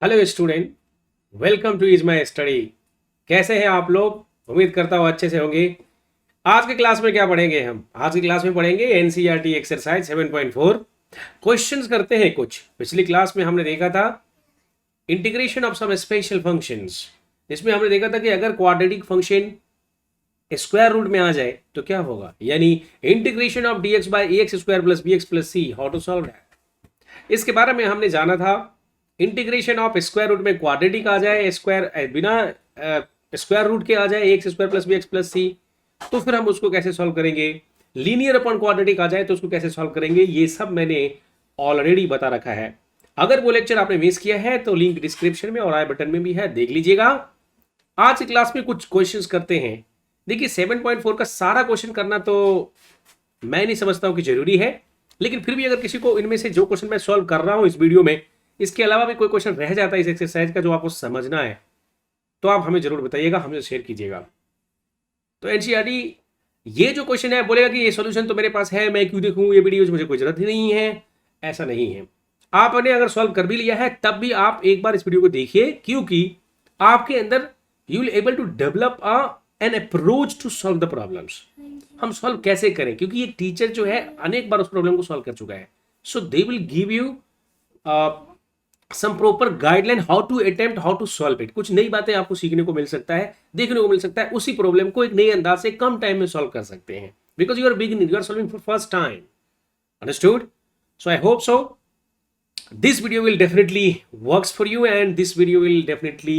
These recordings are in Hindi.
Hello student, welcome two is my study. कैसे हैं आप लोग? उम्मीद करता हूँ अच्छे से होंगे। आज के क्लास में क्या पढ़ेंगे हम? आज की क्लास में पढ़ेंगे एनसीईआरटी एक्सरसाइज 7.4। क्वेश्चंस करते हैं कुछ। पिछली क्लास में हमने देखा था integration of some special functions. इसमें हमने देखा था कि अगर क्वाड्रेटिक फंक्शन स्क्वायर रूट में आ जाए तो क्या होगा, यानी integration of d x by a x square plus b x plus c, how to solve that. इसके बारे में हमने जाना था इंटीग्रेशन ऑफ स्क्वायर रूट में क्वाड्रेटिक आ जाए, स्क्वायर बिना स्क्वायर रूट के आ जाए x square plus b x plus c, तो फिर हम उसको कैसे सॉल्व करेंगे। लीनियर अपॉन क्वाड्रेटिक आ जाए तो उसको कैसे सॉल्व करेंगे, ये सब मैंने ऑलरेडी बता रखा है। अगर वो लेक्चर आपने मिस किया है तो लिंक डिस्क्रिप्शन में और आई बटन में भी है, देख लीजिएगा। आज की क्लास में कुछ क्वेश्चंस करते हैं। देखिए 7.4 का सारा क्वेश्चन करना तो मैं नहीं समझता हूं कि जरूरी है, लेकिन फिर भी अगर किसी को इनमें से जो क्वेश्चन मैं सॉल्व कर रहा हूं इस वीडियो में, इसके अलावा भी कोई क्वेश्चन रह जाता है इस एक्सरसाइज का जो आपको समझना है, तो आप हमें जरूर बताइएगा, हमें शेयर कीजिएगा। तो एनसीईआरटी ये जो क्वेश्चन है बोलेगा कि ये सॉल्यूशन तो मेरे पास है, मैं क्यों देखूं ये वीडियोज, मुझे कोई जरूरत ही नहीं है। ऐसा नहीं है। आपने अगर सॉल्व कर भी लिया है तब भी आप एक बार इस वीडियो को देखिए, क्योंकि आपके अंदर you will able to develop an approach to solve the problems. हम सॉल्व कैसे करें, क्योंकि ये टीचर जो है अनेक बार उस प्रॉब्लम को सॉल्व कर चुका है। So they will give you some proper guideline how to attempt, how to solve it. कुछ नई बातें आपको सीखने को मिल सकता है, देखने को मिल सकता है। उसी प्रॉब्लम को एक नए अंदाज से कम टाइम में सॉल्व कर सकते हैं, because you are beginning, you are solving for first time. Understood? So I hope so this video will definitely works for you, and this video will definitely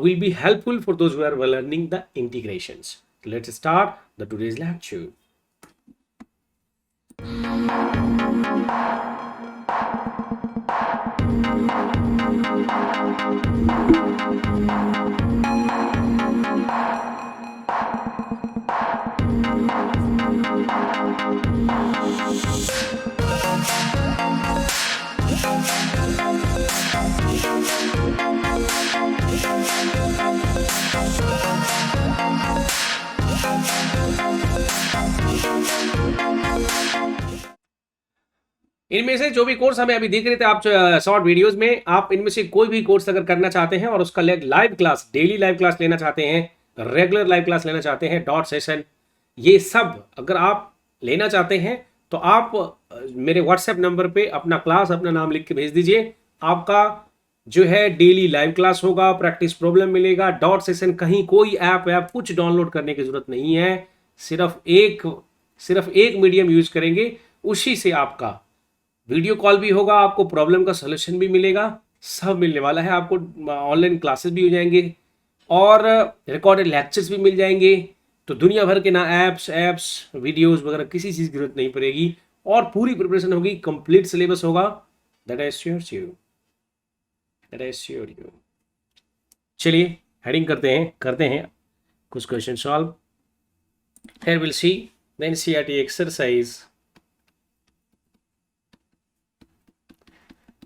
will be helpful for those who are learning the integrations. Let's start the today's lecture. इनमें से जो भी कोर्स हमें अभी देख रहे थे आप शॉर्ट वीडियोस में, आप इनमें से कोई भी कोर्स अगर करना चाहते हैं और उसका live class, daily live class लेना चाहते हैं, रेगुलर लाइव क्लास लेना चाहते हैं, डॉट सेशन, ये सब अगर आप लेना चाहते हैं तो आप मेरे व्हाट्सएप नंबर पे अपना क्लास, अपना नाम लिख के भेज दीजिए। आपका जो है डेली लाइव क्लास होगा, प्रैक्टिस प्रॉब्लम मिलेगा, डॉट सेशन, कहीं कोई ऐप कुछ डाउनलोड करने की जरूरत नहीं है। सिर्फ एक मीडियम यूज करेंगे, उसी से आपका वीडियो कॉल भी होगा, आपको प्रॉब्लम का सलूशन भी मिलेगा, सब मिलने वाला है आपको। ऑनलाइन क्लासेस भी हो जाएंगे और रिकॉर्डेड लेक्चर्स भी मिल जाएंगे। तो दुनिया भर के ना एप्स वीडियोस वगैरह किसी चीज़ की जरूरत नहीं पड़ेगी, और पूरी प्रिपरेशन होगी, कंप्लीट सिलेबस होगा। That I sure you. चलिए हेडिंग करते हैं कुछ question solve. Here will see the NCERT exercise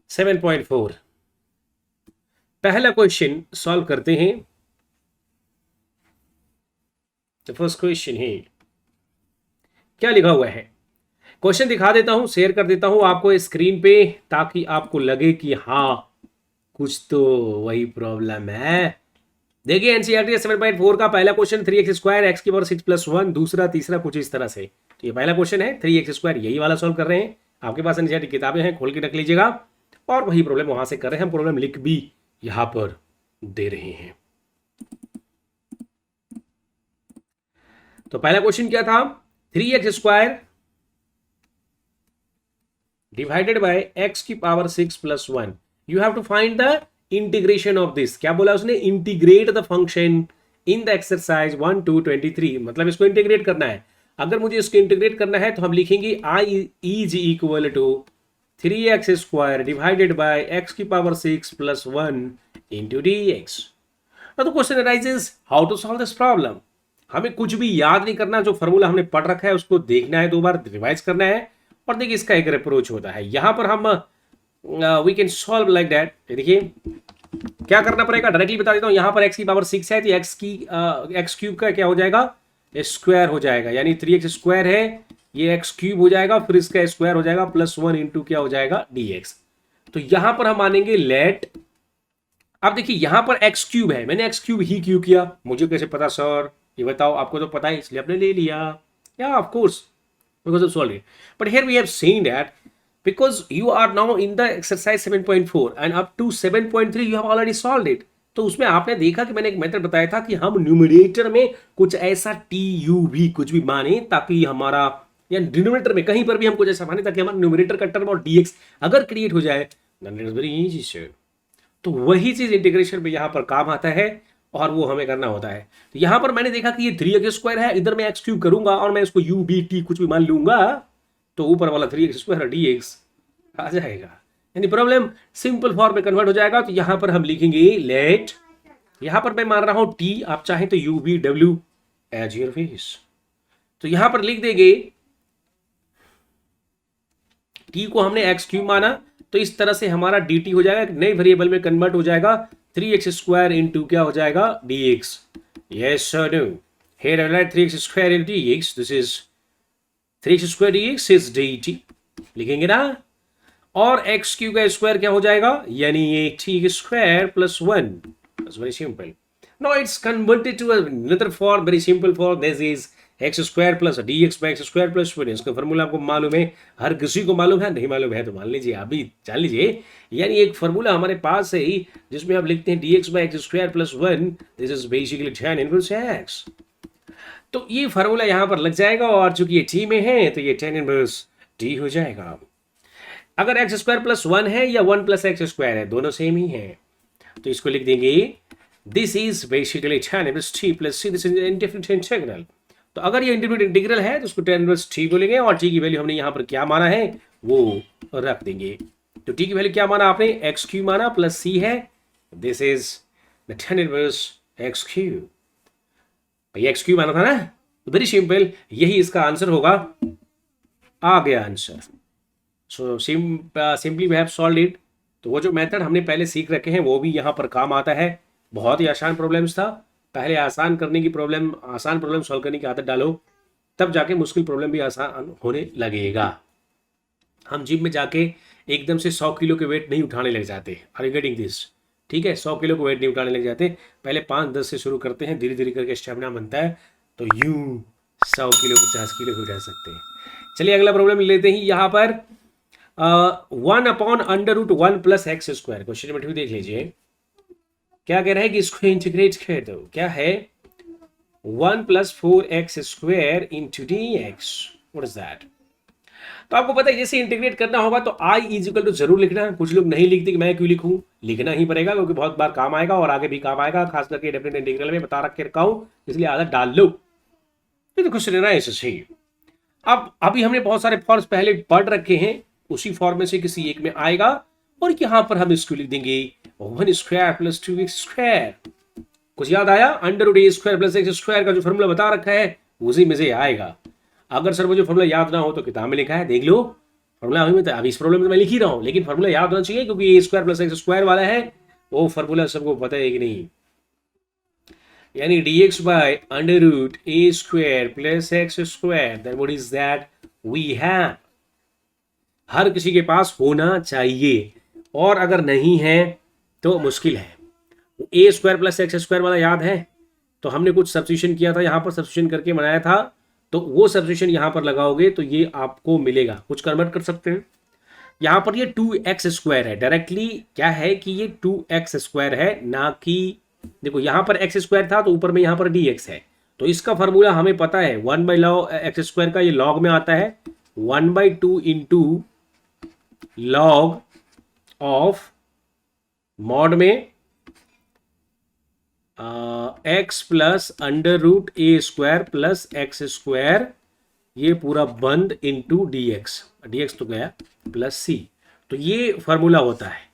7.4। पहला क्वेश्चन सॉल्व करते हैं। द फर्स्ट क्वेश्चन है, क्या लिखा हुआ है? क्वेश्चन दिखा देता हूं, शेयर कर देता हूं आपको स्क्रीन पे, ताकि आपको लगे कि हाँ कुछ तो वही प्रॉब्लम है। देखिए एनसीईआरटी 7.4 का पहला क्वेश्चन 3x स्क्वायर एक्स की पावर 6 प्लस 1, दूसरा तीसरा कुछ इस तरह से। तो ये पहला क्वेश्चन है 3x स्क्वायर, यही वाला सॉल्व कर रहे हैं। आपके पास एनसीईआरटी किताबें हैं, खोल के रख लीजिएगा, और वही प्रॉब्लम वहां से कर रहे हैं। हम प्रॉब्लम लिख भी यहां पर दे रहे हैं। तो पहला क्वेश्चन क्या था? 3x square divided by x की power 6 plus 1। You have to find the integration of this. क्या बोला उसने? Integrate the function in the exercise 1 to 23, मतलब इसको इंटीग्रेट करना है। अगर मुझे इसको इंटीग्रेट करना है तो हम लिखेंगे i is equal to 3x square divided by x की पावर 6 प्लस 1 इंटू dx। तो question arises how to solve this problem. हमें कुछ भी याद नहीं करना, जो फॉर्मूला हमने पढ़ रखा है उसको देखना है, 2 बार रिवाइज करना है, और देखिए इसका एक अप्रोच होता है। यहां पर हम we can solve like that. देखिए क्या करना पड़ेगा, डायरेक्टली बता देता हूं। यहां पर x की पावर 6 है तो x क्यूब का क्या हो जाएगा? स्क्वायर हो जाएगा, यानी 3x स्क्वायर है, ये x क्यूब हो जाएगा, फिर इसका स्क्वायर हो जाएगा प्लस 1 इंटू क्या हो जाएगा? dx। तो यहां पर हम मानेंगे लेट अब देखिए यहां पर एक्स क्यूब है, मैंने एक्स क्यूब ही क्यों किया, मुझे कैसे पता सर, ये बताओ, आपको तो पता है इसलिए आपने ले लिया, या of course because of solid. But here we have seen that because you are now in the exercise 7.4 and up to 7.3 you have already solved it. तो उसमें आपने देखा कि मैंने एक मेथड बताया था कि हम न्यूमरेटर में कुछ ऐसा टी यू भी कुछ भी माने ताकि हमारा, या डिनोमिनेटर में कहीं पर भी हम कुछ ऐसा माने ताकि हमारा न्यूमरेटर का टर्म और डीएक्स अगर क्रिएट हो जाए, then it is very easy sir. तो वही चीज इंटीग्रेशन में यहां पर काम आता है और वो हमें करना होता है। तो यहां पर मैंने देखा कि ये 3x स्क्वायर है, इधर मैं एक्स क्यूब करूंगा और मैं इसको यू बी टी कुछ भी मान लूंगा तो ऊपर वाला 3x स्क्वायर डी एक्स आ जाएगा, यानी प्रॉब्लम सिंपल फॉर्म में कन्वर्ट हो जाएगा। तो यहां पर हम लिखेंगे लेट, यहां पर मैं मान रहा हूं टी, आप चाहें तो यू बी डब्ल्यू एज योर विश। तो यहां पर लिख देंगे टी को हमने एक्स क्यूब माना, तो इस तरह से हमारा डी टी हो जाएगा, नए वेरिएबल में कन्वर्ट हो जाएगा, 3x स्क्वायर इंटू क्या हो जाएगा dx। yes or no? Here I write 3x square into dx. This is 3x square dx is dt, लिखेंगे ना। और x क्यूब का स्क्वायर क्या हो जाएगा, यानी ये t square plus 1। That's very simple. Now it's converted to another form, very simple form. This is x square plus dx by x square plus 1। इसका फॉर्मूला आपको मालूम है, हर किसी को मालूम है, नहीं मालूम है तो मान लीजिए, अभी जान लीजिए। यानी एक फॉर्मूला हमारे पास है ही जिसमें आप लिखते हैं dx by x square plus 1, this is basically tan inverse x। तो ये फॉर्मूला यहां पर लग जाएगा और चूंकि ये t में है तो ये tan इनवर्स t हो जाएगा। अगर x स्क्वायर प्लस 1 है या 1 प्लस एक्स स्क्वायर है, दोनों सेम ही है, तो इसको लिख देंगे this is basically tan inverse t plus c, this is indefinite integral. तो अगर ये इंडेफिनिट इंटीग्रल है तो उसको tan इनवर्स t बोलेंगे और t की वैल्यू हमने यहां पर क्या माना है वो रख देंगे। तो t की वैल्यू क्या माना आपने, एक्स क्यूब माना प्लस c है, this is the tan inverse x cube. भाई एक्स क्यूब माना था ना, वेरी सिंपल, यही इसका आंसर होगा, आ गया answer. So simply we have solved it. तो वो जो मेथड हमने पहले सीख रखे हैं वो भी यहाँ पर काम आता है। बहुत ही आसान प्रॉब्लम्स था, पहले आसान करने की प्रॉब्लम, आसान प्रॉब्लम सॉल्व करने की आदत डालो, तब जाके मुश्किल प्रॉब्लम भी आसान होने लगेगा। हम जिम में जाके एकदम से 100 किलो के वेट नहीं उठाने लग जाते, आर यू गेटिंग दिस? ठीक है, 100 किलो को वेट नहीं उठाने लग जाते, पहले 5-10 से शुरू करते हैं, धीरे धीरे करके स्टेमिना बनता है, तो यूं 100 किलो 50 किलो भी उठा सकते हैं। चलिए अगला प्रॉब्लम लेते हैं। यहाँ पर 1/√1 plus x square, question number 2 देख लीजिए, क्या कह रहा है कि इसको इंटीग्रेट कर दो। क्या है, 1 + 4x square into dx, what is that? तो आपको पता है जैसे इंटीग्रेट करना होगा तो i = जरूर लिखना है। कुछ लोग नहीं लिखते कि मैं क्यों लिखूं, लिखना ही पड़ेगा क्योंकि बहुत बार काम आएगा और आगे भी काम आएगा, खास करके डेफिनेट इंटीग्रल में बता रख रखा हूं, इसलिए आदत डाल लो। ये तो कुछ लेना है इससे। अब अभी हमने बहुत सारे फॉर्म्स पहले पढ़ रखे हैं, उसी फॉर्म में से किसी एक में आएगा और यहां पर हम इसको लिख देंगे 1 स्क्वायर प्लस 2x स्क्वायर। कुछ याद आया? √a square plus x square का जो फॉर्मूला बता रखा है उसी में से आएगा। अगर सर मुझे फॉर्मूला याद ना हो तो किताब में लिखा है, देख लो फॉर्मूला। अभी इस प्रॉब्लम में मैं लिख ही रहा हूं, लेकिन फॉर्मूला याद होना चाहिए क्योंकि a square plus x square वाला है, वो फॉर्मूला सबको पता है कि नहीं। यानी dx by √a square plus x square, then what is that we have. हर किसी के पास होना चाहिए और अगर नहीं है तो मुश्किल है। a square plus x square वाला याद है, तो हमने कुछ सब्स्टिट्यूशन किया था, यहाँ पर सब्स्टिट्यूशन करके बनाया था, तो वो सब्स्टिट्यूशन यहाँ पर लगाओगे तो ये आपको मिलेगा। कुछ कन्वर्ट कर सकते हैं, यहाँ पर ये 2x स्क्वायर है, डायरेक्टली क्या है कि ये 2x स्क्वायर है, ना कि देखो यहाँ पर x स्क्वायर था तो ऊपर में यहाँ पर dx है, तो इसका फॉर्मूला हमें पता है 1/log x स्क्वायर का, ये log में आता है 1/2 इंटू लॉग ऑफ मॉड में x plus √a square plus x square, ये पूरा बंद इंटू dx तो गया प्लस c, तो ये फॉर्मूला होता है।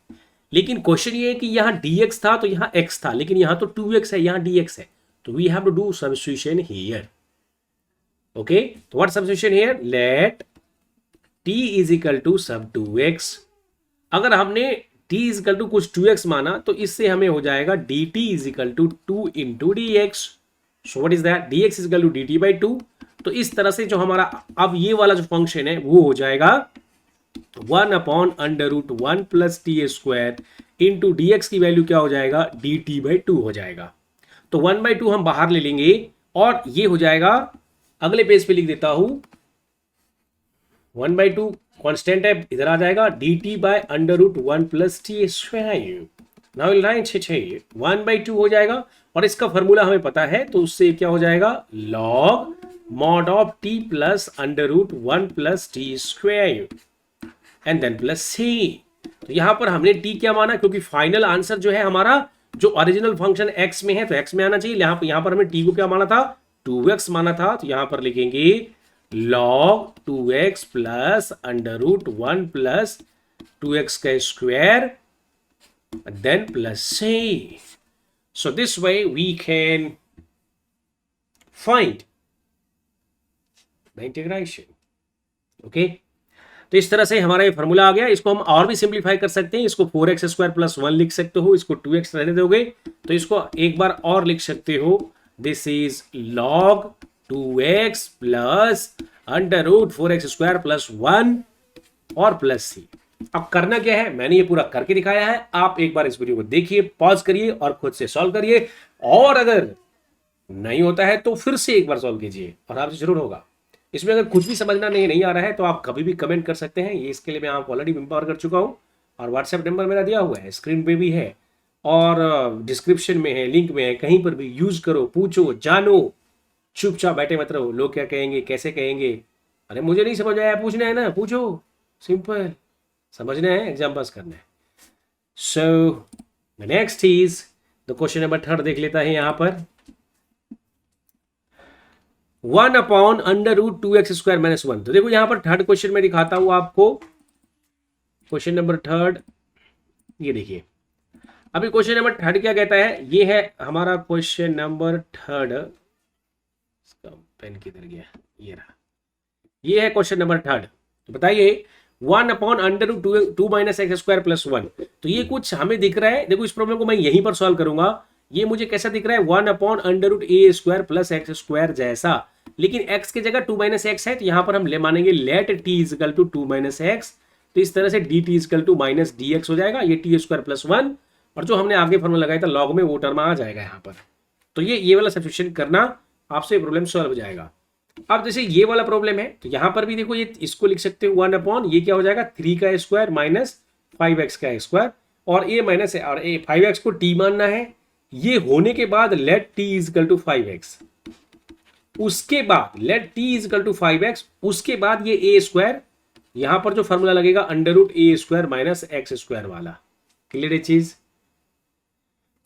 लेकिन क्वेश्चन ये है कि यहाँ dx था तो यहाँ x था, लेकिन यहाँ तो 2x है, यहाँ dx है, तो we have to do substitution here. Okay, तो what substitution here, let t = सब 2x। अगर हमने t = कुछ 2x माना तो इससे हमें हो जाएगा dt = 2 into dx। So what is that, dx = dt/2। तो इस तरह से जो हमारा अब ये वाला जो फंक्शन है वो हो जाएगा 1/√1 plus t square into d x की वैल्यू क्या हो जाएगा, डी टी बाई टू हो जाएगा। तो 1/2 हम बाहर ले लेंगे और ये हो जाएगा, अगले पेज पे लिख देता हूं, 1/2 कॉन्स्टेंट है, इधर आ जाएगा d t by under root one plus t square. Now line 1/2 हो जाएगा और इसका फॉर्मूला हमें पता है, तो उससे क्या हो जाएगा, log mod of t plus under root one plus t square and then plus c. तो यहां पर हमने टी क्या माना, क्योंकि फाइनल आंसर जो है हमारा, जो ओरिजिनल फंक्शन एक्स में है तो एक्स में आना चाहिए। यहां पर हमने टी को क्या माना था, 2x माना था, तो यहां पर लिखेंगे log 2x plus under root one plus 2x का square then plus c. So this way we can find the integration. Okay? तो इस तरह से हमारा ये फॉर्मूला आ गया। इसको हम और भी सिंप्लीफाई कर सकते हैं, इसको 4x स्क्वायर प्लस 1 लिख सकते हो, इसको 2x रहने दोगे तो इसको एक बार और लिख सकते हो, this is log 2x plus under root 4x square plus 1 और प्लस सी। अब करना क्या है, मैंने ये पूरा करके दिखाया है, आप एक बार इस वीडियो को देखिए, पॉज करिए और खुद से सॉल्व करिए, और अगर नहीं होता है तो फिर से एक बार सॉल्व कीजिए और आपसे जरूर होगा। इसमें अगर कुछ भी समझना नहीं आ रहा है तो आप कभी भी कमेंट कर सकते हैं, ये इसके लिए मैं आपको ऑलरेडी एम्पावर कर चुका हूं, और व्हाट्सएप नंबर मेरा दिया हुआ है, स्क्रीन पे भी है और डिस्क्रिप्शन में है, लिंक में है, कहीं पर भी यूज करो, पूछो, जानो, चुपचाप बैठे मत रहो, लोग क्या कहेंगे, कैसे कहेंगे, अरे मुझे नहीं समझ आया, पूछना है ना, पूछो, सिंपल, समझना है, एग्जाम पास करना है। So the next is the question number 3 देख लेता है यहां पर, 1 upon under root 2x square minus 1। तो देखो यहां पर थर्ड क्वेश्चन में दिखाता हूं आपको, क्वेश्चन नंबर 3, ये देखिए। अभी क्वेश्चन नंबर 3 क्या कहता है, ये है हमारा क्वेश्चन नंबर 3, इसका पेन किधर गया, ये रहा, ये है क्वेश्चन नंबर 3। तो बताइए 1 upon under root 2 minus x square plus 1। तो ये कुछ हमें दिख रहा है, देखो इस प्रॉब्लम को मैं यहीं पर सॉल्व करूंगा, ये मुझे कैसा दिख रहा है, 1 अपॉन अंडर रूट ए स्क्वायर प्लस एक्स स्क्वायर जैसा, लेकिन x की जगह 2 माइनस एक्स है, तो यहां पर हम ले मानेंगे let t is equal to 2 minus x. तो इस तरह से dt is equal to minus d x हो जाएगा, ये टी स्क्वायर प्लस 1, और जो हमने आगे फॉर्मूला लगाया था लॉग में, वो टर्म आ जाएगा यहाँ पर। तो ये वाला सब्स्टिट्यूशन करना, आपसे प्रॉब्लम सॉल्व हो जाएगा। अब जैसे ये वाला प्रॉब्लम है, तो यहां पर भी देखो, ये इसको लिख सकते हो 1 अपॉन, ये क्या हो जाएगा, 3 का स्क्वायर माइनस 5x का स्क्वायर, और ए माइनस और ए 5x को t मानना है। ये होने के बाद let t is equal to 5x, उसके बाद let t is equal to 5x, उसके बाद ये a स्क्वायर, यहां पर जो फॉर्मूला लगेगा अंडर रूट ए स्क्वायर माइनस एक्स स्क्वायर वाला। क्लियर है चीज?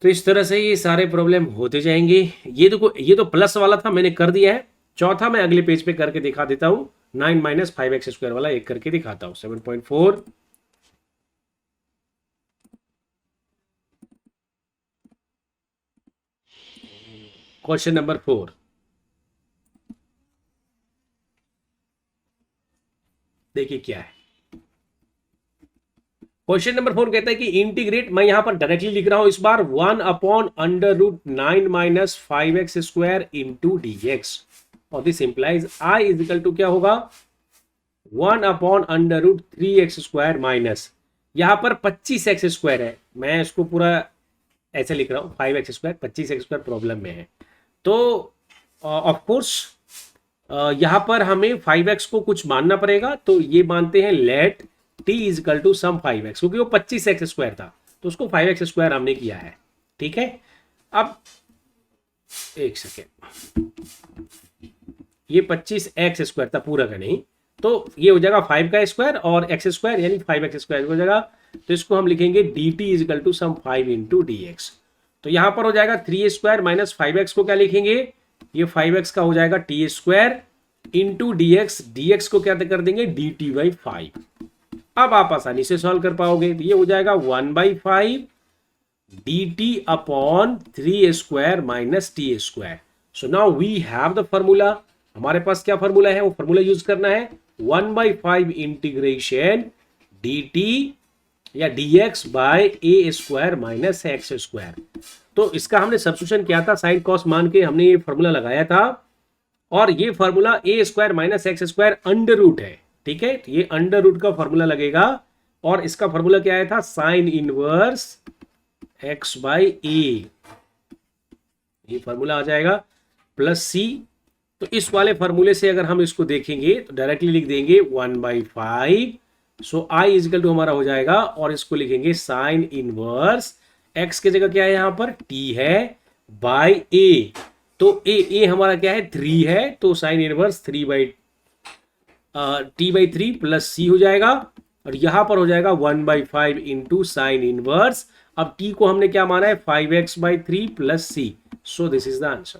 तो इस तरह से ये सारे प्रॉब्लम होते जाएंगे। ये देखो, ये तो प्लस वाला था, मैंने कर दिया है। चौथा मैं अगले पेज पे करके दिखा देता हूं, 9 माइनस 5x स्क्वायर वाला एक करके दिखाता हूं, 7.4। क्वेश्चन नंबर 4, देखिए क्या है। क्वेश्चन नंबर 4 कहता है कि इंटीग्रेट, मैं यहां पर डायरेक्टली लिख रहा हूं इस बार, 1 upon under root 9 minus 5x square into d x, और this implies i is equal to क्या होगा, 1 upon under root 3x square minus, यहां पर 25x स्क्वायर है, मैं इसको पूरा ऐसे लिख रहा हूं, 5x square 25x square problem में है। तो ऑफ कोर्स यहां पर हमें 5x को कुछ मानना पड़ेगा, तो ये मानते हैं let t is equal to some 5x, क्योंकि वो 25x स्क्वायर था तो उसको 5x स्क्वायर हमने किया है। ठीक है, अब एक सेकेंड, ये 25x स्क्वायर था पूरा का नहीं, तो ये हो जाएगा 5 का स्क्वायर और x स्क्वायर यानी 5x स्क्वायर हो जाएगा। तो इसको हम लिखेंगे dt is equal to some 5 into d x. तो यहां पर हो जाएगा 3 स्क्वायर माइनस 5x को क्या लिखेंगे, ये 5x का हो जाएगा T square into d x को क्या कर देंगे dt बाई 5। अब आप आसानी से सॉल्व कर पाओगे, तो ये हो जाएगा 1/5 dt upon 3 square minus t square. So now we have the formula, हमारे पास क्या फॉर्मूला है, वो फॉर्मूला यूज करना है, 1/5 इंटीग्रेशन dt या dx बाय ए स्क्वायर माइनस एक्स स्क्वायर। तो इसका हमने सब्स्टिट्यूशन किया था, साइन कॉस मान के हमने ये फॉर्मूला लगाया था, और ये formula a square minus x square under root है। ठीक है, तो ये अंडर रूट का फॉर्मूला लगेगा, और इसका फॉर्मूला क्या आया था, साइन इनवर्स x बाई ए, ये फॉर्मूला आ जाएगा प्लस सी। तो इस वाले फॉर्मूले से अगर हम इसको देखेंगे तो डायरेक्टली लिख देंगे 1/5, सो आई इजिकल टू हमारा हो जाएगा, और इसको लिखेंगे साइन इनवर्स x की जगह क्या है यहाँ पर t है बाई ए, तो ए हमारा क्या है 3 है, तो साइन इनवर्स 3/t/3 प्लस सी हो जाएगा, और यहां पर हो जाएगा 1/5 इंटू साइन इनवर्स। अब t को हमने क्या माना है 5x/3 plus c, so this is the answer.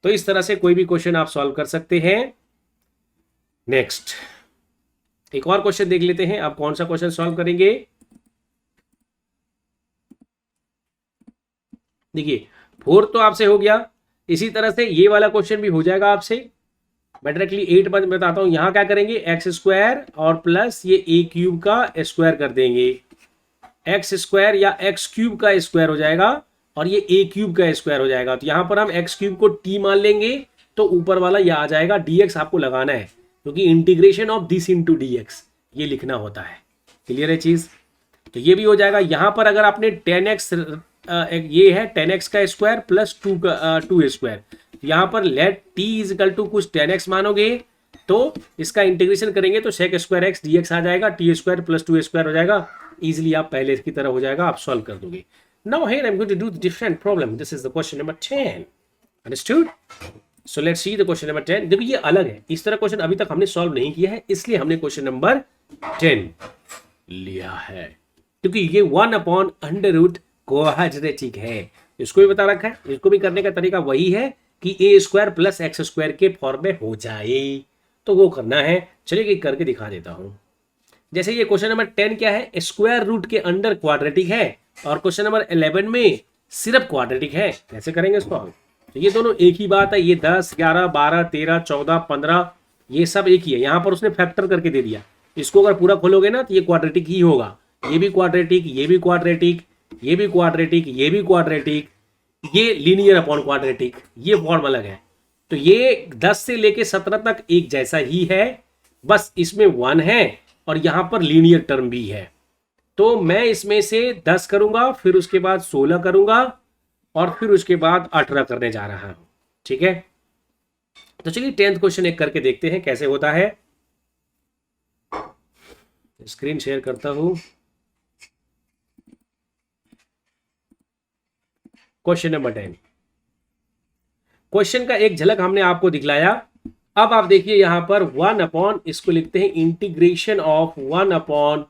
तो इस तरह से कोई भी क्वेश्चन आप सॉल्व कर सकते हैं। नेक्स्ट एक और क्वेश्चन देख लेते हैं। आप कौन सा क्वेश्चन सॉल्व करेंगे, देखिए 4 तो आपसे हो गया, इसी तरह से ये वाला क्वेश्चन भी हो जाएगा आपसे। मैं डायरेक्टली 8 बताता हूं, यहां क्या करेंगे एक्स स्क्वायर और प्लस ये ए क्यूब का स्क्वायर कर देंगे, एक्स स्क्वायर या एक्स क्यूब का स्क्वायर हो जाएगा और ये ए क्यूब का स्क्वायर हो जाएगा। तो यहां पर हम एक्स क्यूब को टी मान लेंगे, तो ऊपर वाला ये आ जाएगा डीएक्स आपको लगाना है, क्योंकि integration of this into d x ये लिखना होता है। क्लियर है चीज, तो ये भी हो जाएगा। यहां पर अगर आपने 10x ये है 10x का स्क्वायर प्लस 2 स्क्वायर, यहां पर लेट t इजिकल टू कुछ 10x मानोगे तो इसका इंटीग्रेशन करेंगे तो sec स्क्वायर एक्स dx आ जाएगा, t स्क्वायर प्लस 2 स्क्वायर हो जाएगा। इजिली आप पहले की तरह हो जाएगा, आप सॉल्व कर दोगे। Now here I am going to do the different problem. This is the question number 10, understood? So let's see the question number 10। देखो ये अलग है, इस तरह क्वेश्चन अभी तक हमने सॉल्व नहीं किया है, इसलिए हमने क्वेश्चन नंबर 10 लिया है, क्योंकि ये 1/√, क्वाड्रेटिक है। इसको भी बता रखा है, इसको भी करने का तरीका वही है कि ए स्क्वायर प्लस एक्स स्क्वायर के फॉर्म में हो जाए, तो वो करना है। चलिए करके दिखा देता हूं। जैसे ये क्वेश्चन नंबर 10 क्या है, स्क्वायर रूट के अंडर क्वाड्रेटिक है, और क्वेश्चन नंबर 11 में सिर्फ क्वाड्रेटिक है। कैसे करेंगे इसको हम, तो ये दोनों एक ही बात है, ये 10, 11, 12, 13, 14, 15 ये सब एक ही है। यहां पर उसने फैक्टर करके दे दिया, इसको अगर पूरा खोलोगे ना तो ये क्वाड्रेटिक ही होगा। ये भी क्वाड्रेटिक, ये भी क्वाड्रेटिक, ये भी क्वाड्रेटिक, ये भी क्वाड्रेटिक, ये लीनियर अपॉन क्वाड्रेटिक, ये फॉर्म अलग है। तो ये 10 से लेके 17 तक एक जैसा ही है, बस इसमें 1 है और यहां पर लीनियर टर्म भी है। तो मैं इसमें से 10 करूंगा, फिर उसके बाद 16 करूंगा, और फिर उसके बाद 18 करने जा रहा हूं। ठीक है, तो चलिए 10th क्वेश्चन एक करके देखते हैं कैसे होता है। स्क्रीन शेयर करता हूं। क्वेश्चन नंबर 10, क्वेश्चन का एक झलक हमने आपको दिखलाया। अब आप देखिए यहां पर 1 अपॉन, इसको लिखते हैं integration of 1 upon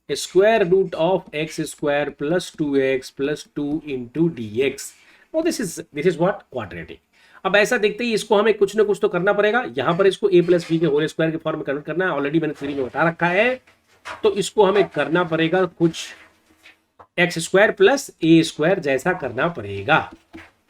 square root of x square plus 2x plus 2 into d x. This is what, quadratic. अब ऐसा देखते ही इसको हमें कुछ ना कुछ तो करना पड़ेगा। यहां पर इसको a प्लस बी के होल स्क्वायर के फॉर्म में कन्वर्ट करना है, ऑलरेडी मैंने थ्योरी में बता रखा है। तो इसको हमें करना पड़ेगा कुछ एक्स स्क्वायर प्लस ए स्क्वायर जैसा करना पड़ेगा।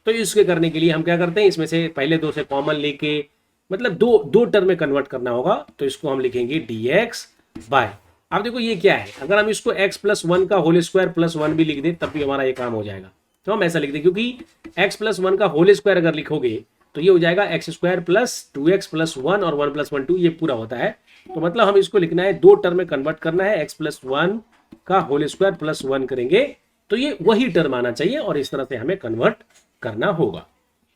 तो इसके करने के लिए हम क्या करते हैं, इसमें से पहले 2 से कॉमन लेके, मतलब दो टर्म में कन्वर्ट करना होगा। तो इसको हम लिखेंगे dx बाय, अब देखो ये क्या है, अगर हम इसको x प्लस 1 का होल स्क्वायर प्लस 1 भी लिख दें तब भी हमारा ये काम हो जाएगा। तो हम ऐसा लिख दें, क्योंकि x प्लस 1 का होल स्क्वायर अगर लिखोगे तो ये हो जाएगा x square plus 2x plus 1 और 1 प्लस 1 2, ये पूरा होता है। तो मतलब हम इसको लिखना है 2 टर्म में कन्वर्ट करना है, x प्लस 1 का होल स्क्वायर प्लस 1 करेंगे तो ये वही टर्म आना चाहिए, और इस तरह से हमें कन्वर्ट करना होगा।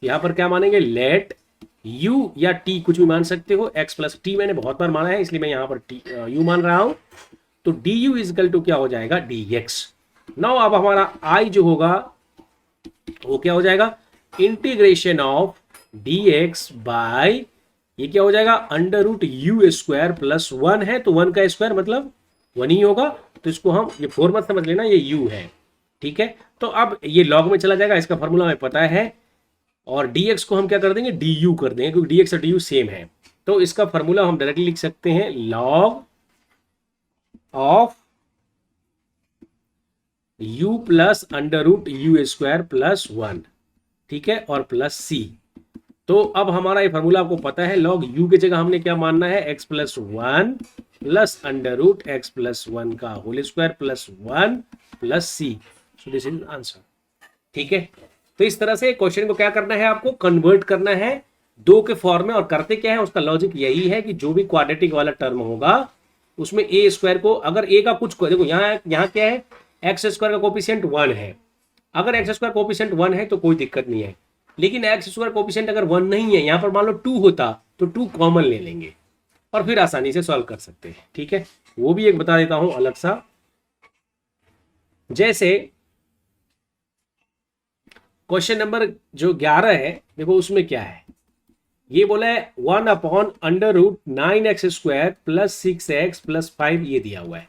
यहां पर क्या मानेंगे, लेट u या t कुछ भी मान सकते हो, x प्लस t मैंने बहुत बार माना है इसलिए मैं यहां पर u मान रहा हूं। तो du इजिकल टू क्या हो जाएगा, dx। नाउ अब हमारा i जो होगा वो क्या हो जाएगा, इंटीग्रेशन ऑफ dx बाय, ये क्या हो जाएगा, under root u square plus 1 है, तो 1 का स्क्वायर मतलब 1 ही होगा। तो इसको हम, ये 4 मत समझ लेना, ये u है। ठीक है, तो अब ये लॉग में चला जाएगा, इसका फॉर्मूला हमें पता है, और dx को हम क्या कर देंगे, du कर देंगे, क्योंकि dx और du सेम है। तो इसका फॉर्मूला हम डायरेक्टली लिख सकते हैं, log of u plus under root u square plus 1, ठीक है, और प्लस c। तो अब हमारा ये फॉर्मूला आपको पता है, लॉग u की जगह हमने क्या मानना है, x plus 1 plus under root x plus 1 का whole square plus 1 plus c। So this is answer. ठीक है, तो इस तरह से क्वेश्चन को क्या करना है, आपको कन्वर्ट करना है 2 के फॉर्म में। और करते क्या है, उसका लॉजिक यही है कि जो भी क्वाड्रेटिक वाला टर्म होगा उसमें ए स्क्वायर को, अगर ए का कुछ देखो यहाँ क्या है, एक्स स्क्वायर का कोफिशिएंट 1 है। अगर एक्स स्क्वायर कोफिशिएंट 1 है तो कोई दिक्कत नहीं है, लेकिन एक्स स्क्वायर कोफिशिएंट अगर 1 नहीं है, यहाँ पर मान लो 2 होता तो 2 कॉमन ले लेंगे और फिर आसानी से सॉल्व कर सकते हैं। ठीक है, वो भी एक बता देता हूं अलग सा। जैसे क्वेश्चन नंबर जो 11 है, देखो उसमें क्या है, ये बोला है 1/√9x² + 6x + 5 ये दिया हुआ है।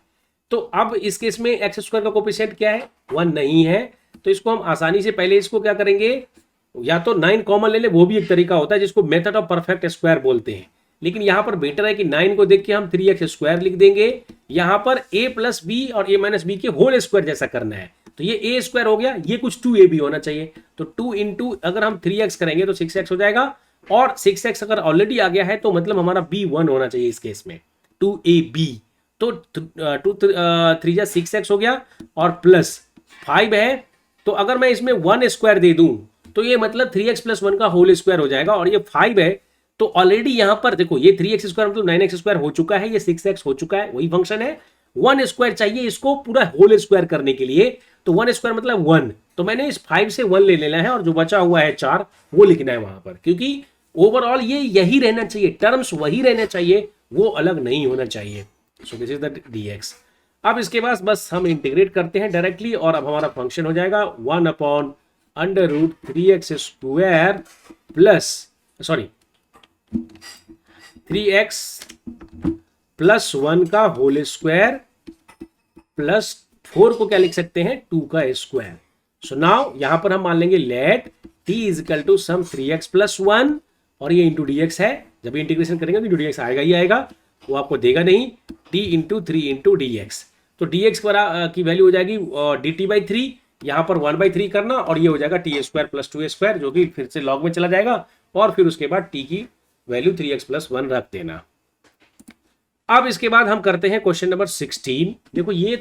तो अब इस केस में एक्स स्क्वायर का कोफिशिएंट क्या है, 1 नहीं है, तो इसको हम आसानी से पहले इसको क्या करेंगे, या तो 9 कॉमन ले ले, वो भी एक तरीका होता है जिसको मेथड ऑफ परफेक्ट स्क्वायर बोलते हैं, लेकिन यहां पर बेटर है कि 9 को देख के हम 3x² लिख देंगे। यहां पर a + b और a - b के होल स्क्वायर जैसा करना है, तो ये a² हो गया, ये कुछ 2ab होना चाहिए, तो 2 इंटू अगर हम 3x करेंगे तो 6x हो जाएगा, और 6x अगर ऑलरेडी आ गया है तो मतलब हमारा b 1 होना चाहिए इस केस में, 2ab, तो 3 6x हो गया और प्लस 5 है, तो अगर मैं इसमें 1² दे दूं तो ये मतलब 3x + 1 का होल स्क्वायर हो जाएगा, और ये 5 है तो ऑलरेडी यहां पर देखो ये 3x² मतलब 9x² हो चुका है, ये 6x हो चुका है, वही फंक्शन है। 1² चाहिए इसको पूरा होल स्क्वायर करने के लिए, तो 1² मतलब 1, तो मैंने इस 5 से 1 ले लेना है और जो बचा हुआ है 4 वो लिखना है वहां पर, क्योंकि ओवरऑल ये यही रहना चाहिए, टर्म्स वही रहना चाहिए, वो अलग नहीं होना चाहिए। सो दिस इज द dx। अब इसके बाद बस हम इंटीग्रेट करते हैं डायरेक्टली, और अब हमारा फंक्शन हो जाएगा 1/√3x² प्लस 3x + 1 का होल स्क्वायर प्लस 4 को क्या लिख सकते हैं, 2 का स्क्वायर। सो नाउ यहां पर हम मान लेंगे लेट t = सम 3x + 1, और ये इंटू dx है, जब इंटीग्रेशन करेंगे तो dx आएगा ही आएगा, वो आपको देगा नहीं, t × 3 × dx, तो dx की वैल्यू हो जाएगी dt/3, यहाँ पर 1/3 करना, और ये हो जाएगा t² + 2² जो कि फिर से लॉग में चला जाएगा, और फिर उसके बाद t की वैल्यू 3x + 1 रख देना। अब इसके बाद हम करते हैं क्वेश्चन नंबर 16। देखो ये